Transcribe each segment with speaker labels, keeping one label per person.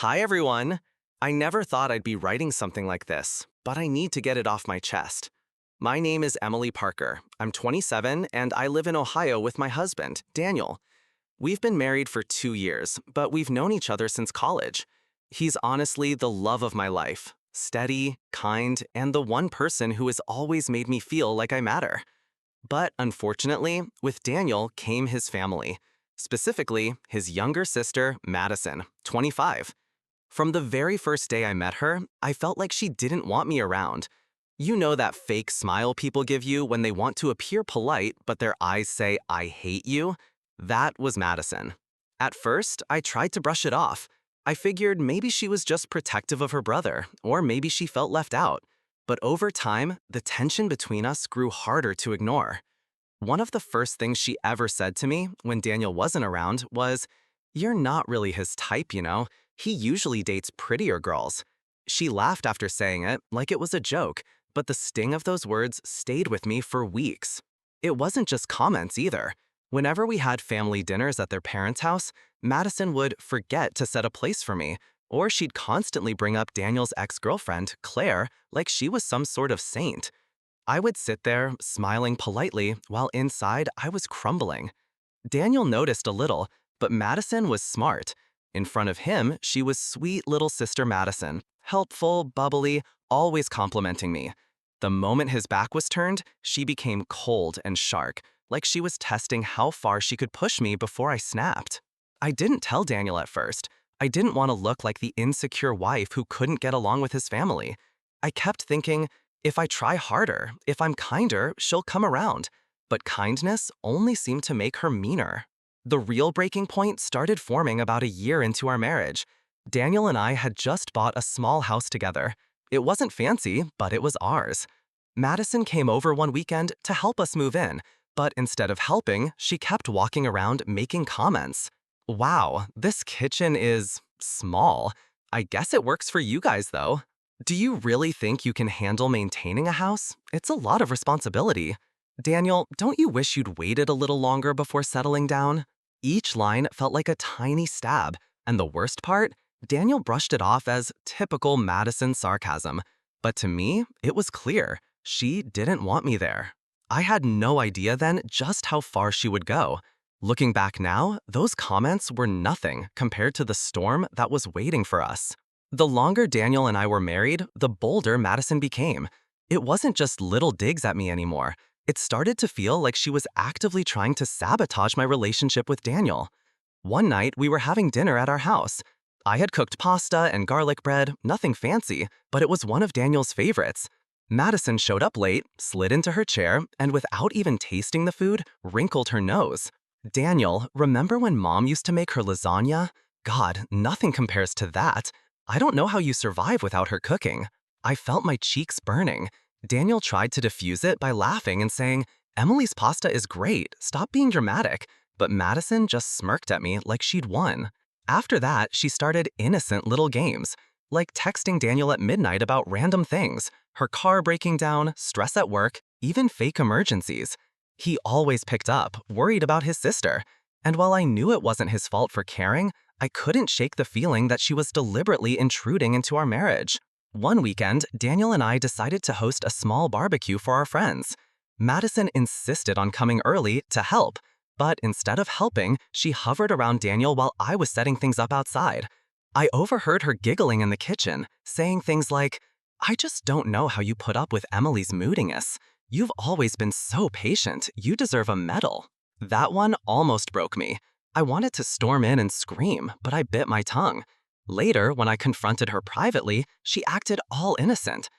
Speaker 1: Hi, everyone. I never thought I'd be writing something like this, but I need to get it off my chest. My name is Emily Parker. I'm 27 and I live in Ohio with my husband, Daniel. We've been married for 2 years, but we've known each other since college. He's honestly the love of my life, steady, kind, and the one person who has always made me feel like I matter. But unfortunately, with Daniel came his family, specifically his younger sister, Madison, 25. From the very first day I met her, I felt like she didn't want me around. You know that fake smile people give you when they want to appear polite, but their eyes say, "I hate you"? That was Madison. At first, I tried to brush it off. I figured maybe she was just protective of her brother, or maybe she felt left out. But over time, the tension between us grew harder to ignore. One of the first things she ever said to me when Daniel wasn't around was, "You're not really his type, you know. He usually dates prettier girls." She laughed after saying it, like it was a joke, but the sting of those words stayed with me for weeks. It wasn't just comments either. Whenever we had family dinners at their parents' house, Madison would forget to set a place for me, or she'd constantly bring up Daniel's ex-girlfriend, Claire, like she was some sort of saint. I would sit there, smiling politely, while inside I was crumbling. Daniel noticed a little, but Madison was smart. In front of him, she was sweet little sister Madison, helpful, bubbly, always complimenting me. The moment his back was turned, she became cold and sharp, like she was testing how far she could push me before I snapped. I didn't tell Daniel at first. I didn't want to look like the insecure wife who couldn't get along with his family. I kept thinking, if I try harder, if I'm kinder, she'll come around. But kindness only seemed to make her meaner. The real breaking point started forming about a year into our marriage. Daniel and I had just bought a small house together. It wasn't fancy, but it was ours. Madison came over one weekend to help us move in, but instead of helping, she kept walking around making comments. "Wow, this kitchen is small. I guess it works for you guys, though. Do you really think you can handle maintaining a house? It's a lot of responsibility. Daniel, don't you wish you'd waited a little longer before settling down?" Each line felt like a tiny stab, and the worst part, Daniel brushed it off as typical Madison sarcasm. But to me, it was clear. She didn't want me there. I had no idea then just how far she would go. Looking back now, those comments were nothing compared to the storm that was waiting for us. The longer Daniel and I were married, the bolder Madison became. It wasn't just little digs at me anymore. It started to feel like she was actively trying to sabotage my relationship with Daniel. One night, we were having dinner at our house. I had cooked pasta and garlic bread, nothing fancy, but it was one of Daniel's favorites. Madison showed up late, slid into her chair, and without even tasting the food, wrinkled her nose. "Daniel, remember when Mom used to make her lasagna? God, nothing compares to that. I don't know how you survive without her cooking." I felt my cheeks burning. Daniel tried to diffuse it by laughing and saying, "Emily's pasta is great, stop being dramatic." But Madison just smirked at me like she'd won. After that, she started innocent little games, like texting Daniel at midnight about random things, her car breaking down, stress at work, even fake emergencies. He always picked up, worried about his sister. And while I knew it wasn't his fault for caring, I couldn't shake the feeling that she was deliberately intruding into our marriage. One weekend, Daniel and I decided to host a small barbecue for our friends. Madison insisted on coming early to help, but instead of helping, she hovered around Daniel while I was setting things up outside. I overheard her giggling in the kitchen, saying things like, "I just don't know how you put up with Emily's moodiness. You've always been so patient, you deserve a medal." That one almost broke me. I wanted to storm in and scream, but I bit my tongue. Later, when I confronted her privately, she acted all innocent.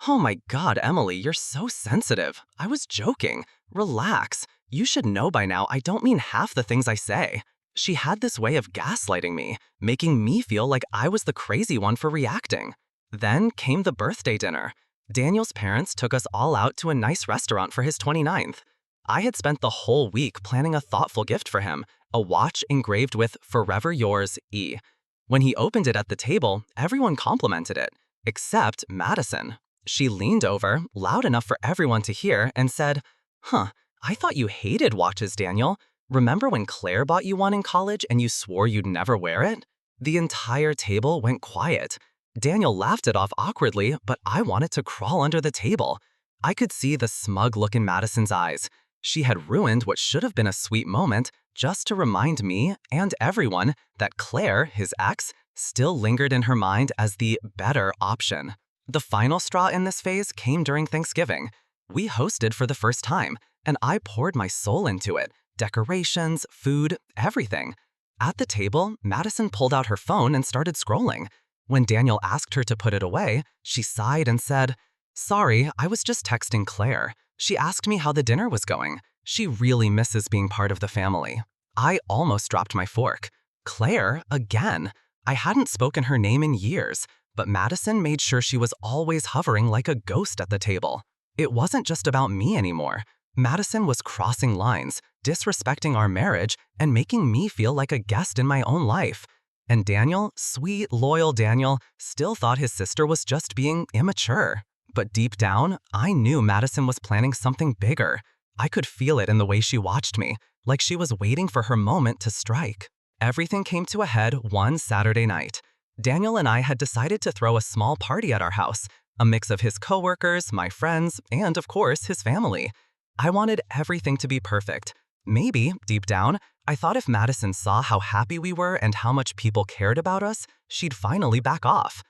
Speaker 1: "Oh my God, Emily, you're so sensitive. I was joking. Relax. You should know by now I don't mean half the things I say." She had this way of gaslighting me, making me feel like I was the crazy one for reacting. Then came the birthday dinner. Daniel's parents took us all out to a nice restaurant for his 29th. I had spent the whole week planning a thoughtful gift for him, a watch engraved with "Forever Yours, E." When he opened it at the table, everyone complimented it, except Madison. She leaned over, loud enough for everyone to hear, and said, "Huh, I thought you hated watches, Daniel. Remember when Claire bought you one in college and you swore you'd never wear it?" The entire table went quiet. Daniel laughed it off awkwardly, but I wanted to crawl under the table. I could see the smug look in Madison's eyes. She had ruined what should have been a sweet moment just to remind me and everyone that Claire, his ex, still lingered in her mind as the better option. The final straw in this phase came during Thanksgiving. We hosted for the first time, and I poured my soul into it. Decorations, food, everything. At the table, Madison pulled out her phone and started scrolling. When Daniel asked her to put it away, she sighed and said, "Sorry, I was just texting Claire. She asked me how the dinner was going. She really misses being part of the family." I almost dropped my fork. Claire, again. I hadn't spoken her name in years, but Madison made sure she was always hovering like a ghost at the table. It wasn't just about me anymore. Madison was crossing lines, disrespecting our marriage, and making me feel like a guest in my own life. And Daniel, sweet, loyal Daniel, still thought his sister was just being immature. But deep down, I knew Madison was planning something bigger. I could feel it in the way she watched me, like she was waiting for her moment to strike. Everything came to a head one Saturday night. Daniel and I had decided to throw a small party at our house, a mix of his coworkers, my friends, and of course, his family. I wanted everything to be perfect. Maybe, deep down, I thought if Madison saw how happy we were and how much people cared about us, she'd finally back off.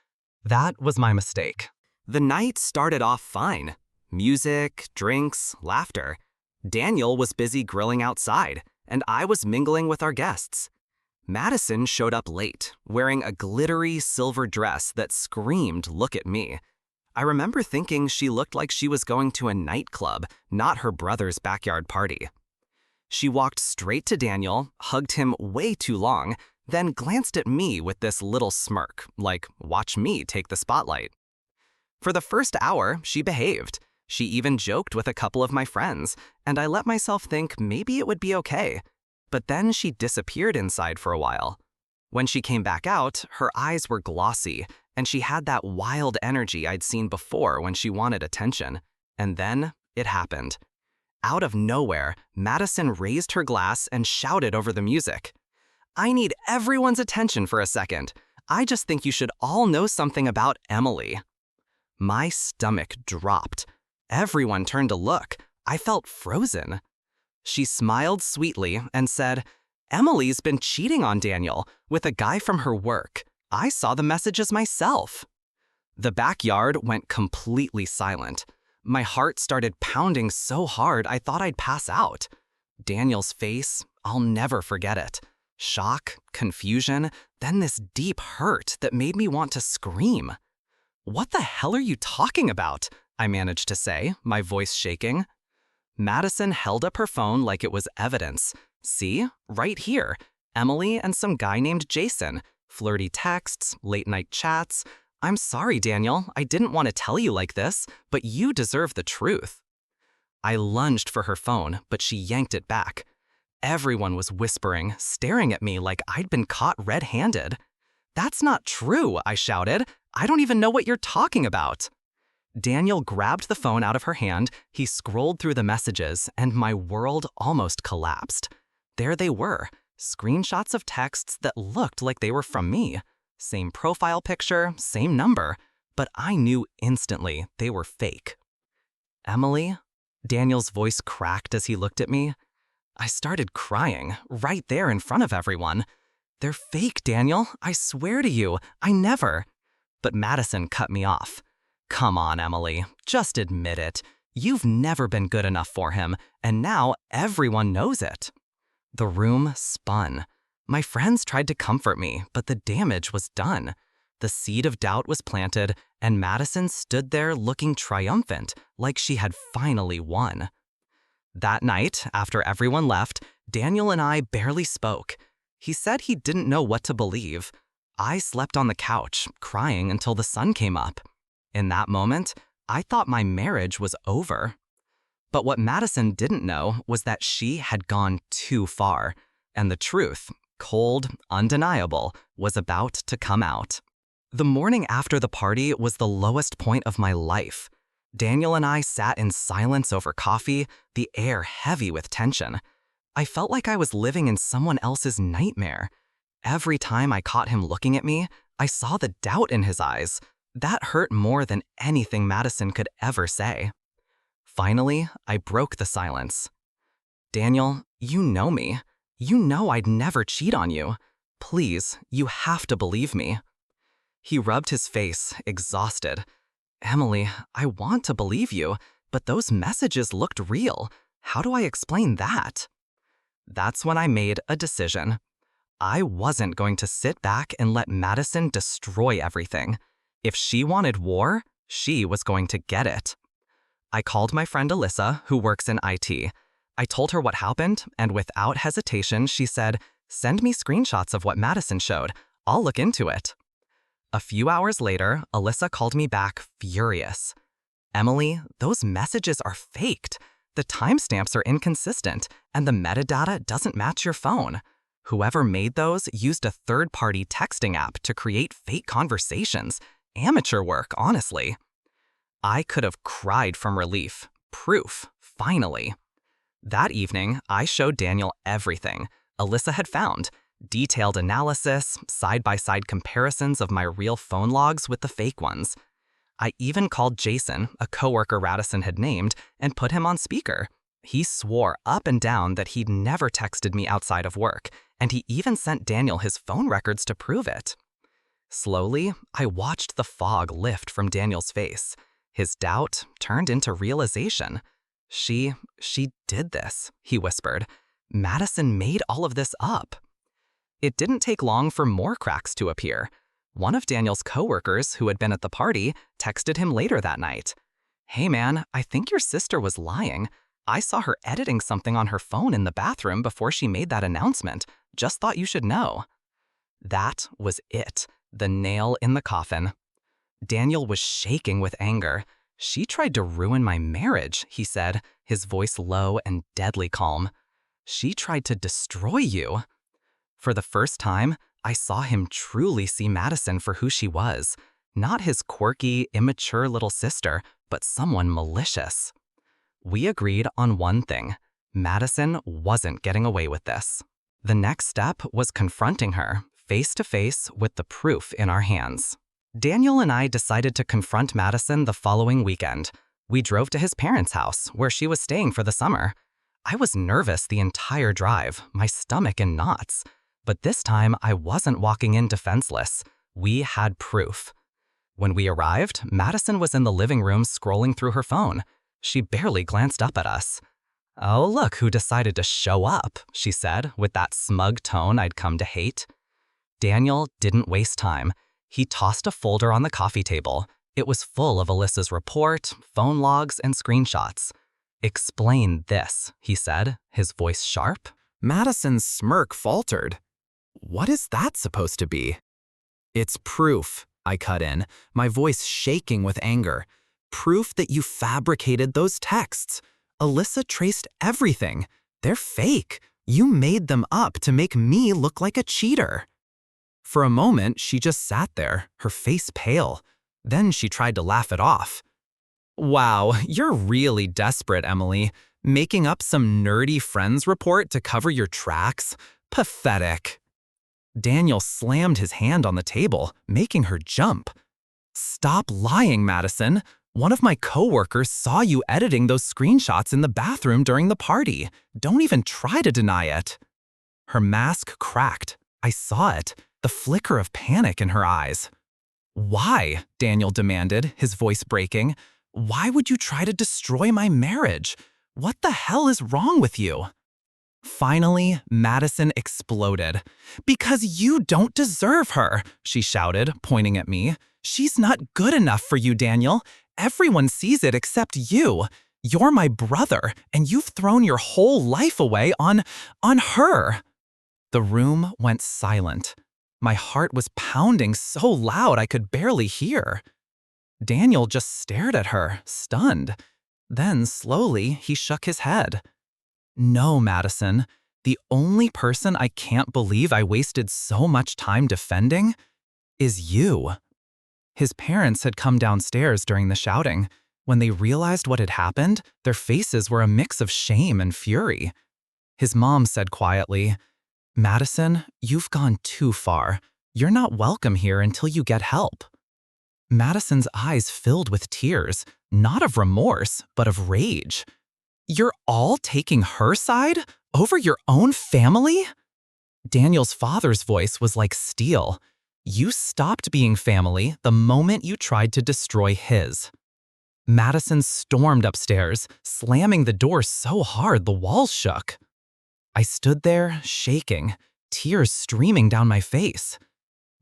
Speaker 1: That was my mistake. The night started off fine. Music, drinks, laughter. Daniel was busy grilling outside, and I was mingling with our guests. Madison showed up late, wearing a glittery silver dress that screamed, "Look at me." I remember thinking she looked like she was going to a nightclub, not her brother's backyard party. She walked straight to Daniel, hugged him way too long, then glanced at me with this little smirk, like, "Watch me take the spotlight." For the first hour, she behaved. She even joked with a couple of my friends, and I let myself think maybe it would be okay. But then she disappeared inside for a while. When she came back out, her eyes were glossy, and she had that wild energy I'd seen before when she wanted attention. And then it happened. Out of nowhere, Madison raised her glass and shouted over the music, "I need everyone's attention for a second. I just think you should all know something about Emily." My stomach dropped. Everyone turned to look. I felt frozen. She smiled sweetly and said, "Emily's been cheating on Daniel with a guy from her work. I saw the messages myself." The backyard went completely silent. My heart started pounding so hard I thought I'd pass out. Daniel's face, I'll never forget it. Shock, confusion, then this deep hurt that made me want to scream. "What the hell are you talking about?" I managed to say, my voice shaking. Madison held up her phone like it was evidence. "See? Right here. Emily and some guy named Jason. Flirty texts, late-night chats. I'm sorry, Daniel. I didn't want to tell you like this, but you deserve the truth." I lunged for her phone, but she yanked it back. Everyone was whispering, staring at me like I'd been caught red-handed. "That's not true," I shouted. "I don't even know what you're talking about." Daniel grabbed the phone out of her hand, he scrolled through the messages, and my world almost collapsed. There they were, screenshots of texts that looked like they were from me. Same profile picture, same number, but I knew instantly they were fake. "Emily?" Daniel's voice cracked as he looked at me. I started crying, right there in front of everyone. "They're fake, Daniel. I swear to you, I never." But Madison cut me off. "Come on, Emily, just admit it. You've never been good enough for him, and now everyone knows it." The room spun. My friends tried to comfort me, but the damage was done. The seed of doubt was planted, and Madison stood there looking triumphant, like she had finally won. That night, after everyone left, Daniel and I barely spoke. He said he didn't know what to believe. I slept on the couch, crying until the sun came up. In that moment, I thought my marriage was over. But what Madison didn't know was that she had gone too far, and the truth, cold, undeniable, was about to come out. The morning after the party was the lowest point of my life. Daniel and I sat in silence over coffee, the air heavy with tension. I felt like I was living in someone else's nightmare. Every time I caught him looking at me, I saw the doubt in his eyes. That hurt more than anything Madison could ever say. Finally, I broke the silence. Daniel, you know me. You know I'd never cheat on you. Please, you have to believe me. He rubbed his face, exhausted. Emily, I want to believe you, but those messages looked real. How do I explain that? That's when I made a decision. I wasn't going to sit back and let Madison destroy everything. If she wanted war, she was going to get it. I called my friend Alyssa, who works in IT. I told her what happened, and without hesitation, she said, "Send me screenshots of what Madison showed. I'll look into it." A few hours later, Alyssa called me back furious. "Emily, those messages are faked. The timestamps are inconsistent, and the metadata doesn't match your phone. Whoever made those used a third-party texting app to create fake conversations. Amateur work, honestly." I could have cried from relief. Proof, finally. That evening, I showed Daniel everything Alyssa had found. Detailed analysis, side-by-side comparisons of my real phone logs with the fake ones. I even called Jason, a coworker Radisson had named, and put him on speaker. He swore up and down that he'd never texted me outside of work, and he even sent Daniel his phone records to prove it. Slowly, I watched the fog lift from Daniel's face. His doubt turned into realization. She did this, he whispered. Madison made all of this up. It didn't take long for more cracks to appear. One of Daniel's coworkers, who had been at the party, texted him later that night. "Hey man, I think your sister was lying. I saw her editing something on her phone in the bathroom before she made that announcement. Just thought you should know." That was it, the nail in the coffin. Daniel was shaking with anger. "She tried to ruin my marriage," he said, his voice low and deadly calm. "She tried to destroy you." For the first time, I saw him truly see Madison for who she was. Not his quirky, immature little sister, but someone malicious. We agreed on one thing. Madison wasn't getting away with this. The next step was confronting her, face to face with the proof in our hands. Daniel and I decided to confront Madison the following weekend. We drove to his parents' house, where she was staying for the summer. I was nervous the entire drive, my stomach in knots. But this time, I wasn't walking in defenseless. We had proof. When we arrived, Madison was in the living room scrolling through her phone. She barely glanced up at us. "Oh, look who decided to show up," she said, with that smug tone I'd come to hate. Daniel didn't waste time. He tossed a folder on the coffee table. It was full of Alyssa's report, phone logs, and screenshots. "Explain this," he said, his voice sharp. Madison's smirk faltered. "What is that supposed to be?" "It's proof," I cut in, my voice shaking with anger. "Proof that you fabricated those texts. Alyssa traced everything. They're fake. You made them up to make me look like a cheater." For a moment, she just sat there, her face pale. Then she tried to laugh it off. "Wow, you're really desperate, Emily. Making up some nerdy friends report to cover your tracks? Pathetic." Daniel slammed his hand on the table, making her jump. "Stop lying, Madison. One of my coworkers saw you editing those screenshots in the bathroom during the party. Don't even try to deny it." Her mask cracked. I saw it, the flicker of panic in her eyes. "Why?" Daniel demanded, his voice breaking. "Why would you try to destroy my marriage? What the hell is wrong with you?" Finally, Madison exploded. "Because you don't deserve her," she shouted, pointing at me. "She's not good enough for you, Daniel. Everyone sees it except you. You're my brother, and you've thrown your whole life away on her." The room went silent. My heart was pounding so loud I could barely hear. Daniel just stared at her, stunned. Then, slowly, he shook his head. "No, Madison. The only person I can't believe I wasted so much time defending is you." His parents had come downstairs during the shouting. When they realized what had happened, their faces were a mix of shame and fury. His mom said quietly, Madison, you've gone too far. You're not welcome here until you get help. Madison's eyes filled with tears, not of remorse, but of rage. You're all taking her side over your own family? Daniel's father's voice was like steel. You stopped being family the moment you tried to destroy his. Madison stormed upstairs, slamming the door so hard the walls shook. I stood there, shaking, tears streaming down my face.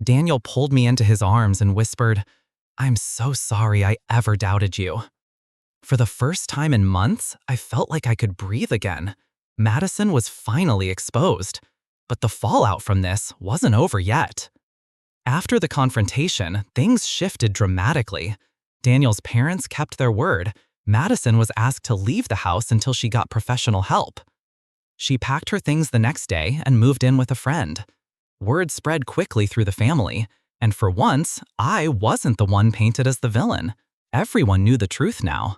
Speaker 1: Daniel pulled me into his arms and whispered, "I'm so sorry I ever doubted you." For the first time in months, I felt like I could breathe again. Madison was finally exposed. But the fallout from this wasn't over yet. After the confrontation, things shifted dramatically. Daniel's parents kept their word. Madison was asked to leave the house until she got professional help. She packed her things the next day and moved in with a friend. Word spread quickly through the family, and for once, I wasn't the one painted as the villain. Everyone knew the truth now.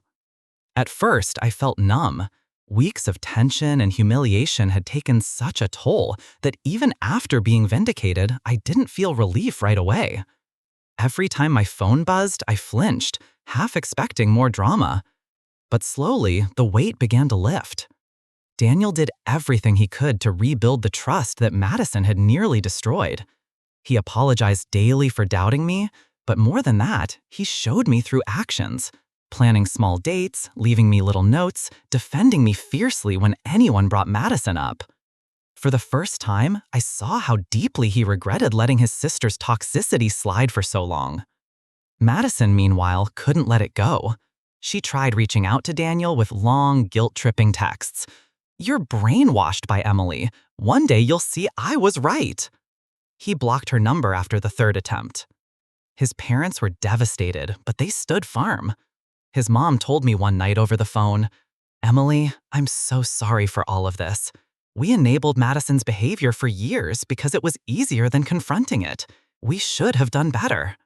Speaker 1: At first, I felt numb. Weeks of tension and humiliation had taken such a toll that even after being vindicated, I didn't feel relief right away. Every time my phone buzzed, I flinched, half expecting more drama. But slowly, the weight began to lift. Daniel did everything he could to rebuild the trust that Madison had nearly destroyed. He apologized daily for doubting me, but more than that, he showed me through actions. Planning small dates, leaving me little notes, defending me fiercely when anyone brought Madison up. For the first time, I saw how deeply he regretted letting his sister's toxicity slide for so long. Madison, meanwhile, couldn't let it go. She tried reaching out to Daniel with long, guilt-tripping texts. "You're brainwashed by Emily. One day you'll see I was right." He blocked her number after the third attempt. His parents were devastated, but they stood firm. His mom told me one night over the phone, "Emily, I'm so sorry for all of this. We enabled Madison's behavior for years because it was easier than confronting it. We should have done better."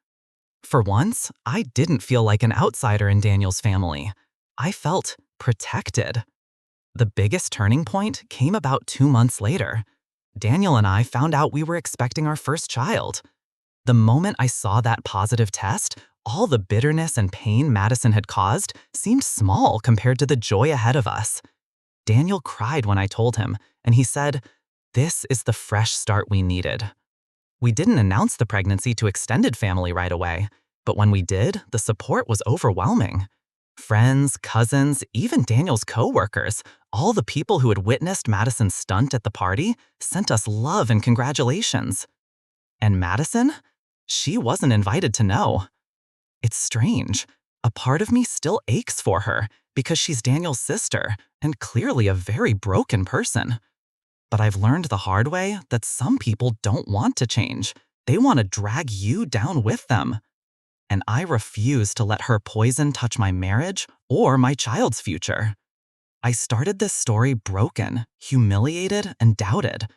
Speaker 1: For once, I didn't feel like an outsider in Daniel's family. I felt protected. The biggest turning point came about 2 months later. Daniel and I found out we were expecting our first child. The moment I saw that positive test, all the bitterness and pain Madison had caused seemed small compared to the joy ahead of us. Daniel cried when I told him, and he said, "This is the fresh start we needed." We didn't announce the pregnancy to extended family right away, but when we did, the support was overwhelming. Friends, cousins, even Daniel's co-workers, all the people who had witnessed Madison's stunt at the party, sent us love and congratulations. And Madison? She wasn't invited to know. It's strange. A part of me still aches for her because she's Daniel's sister and clearly a very broken person. But I've learned the hard way that some people don't want to change. They want to drag you down with them. And I refuse to let her poison touch my marriage or my child's future. I started this story broken, humiliated, and doubted.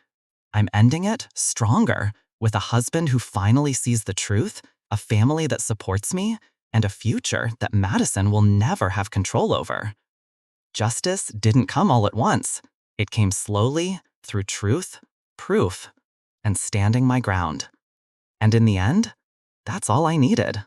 Speaker 1: I'm ending it stronger, with a husband who finally sees the truth, a family that supports me, and a future that Madison will never have control over. Justice didn't come all at once. It came slowly, through truth, proof, and standing my ground. And in the end, that's all I needed.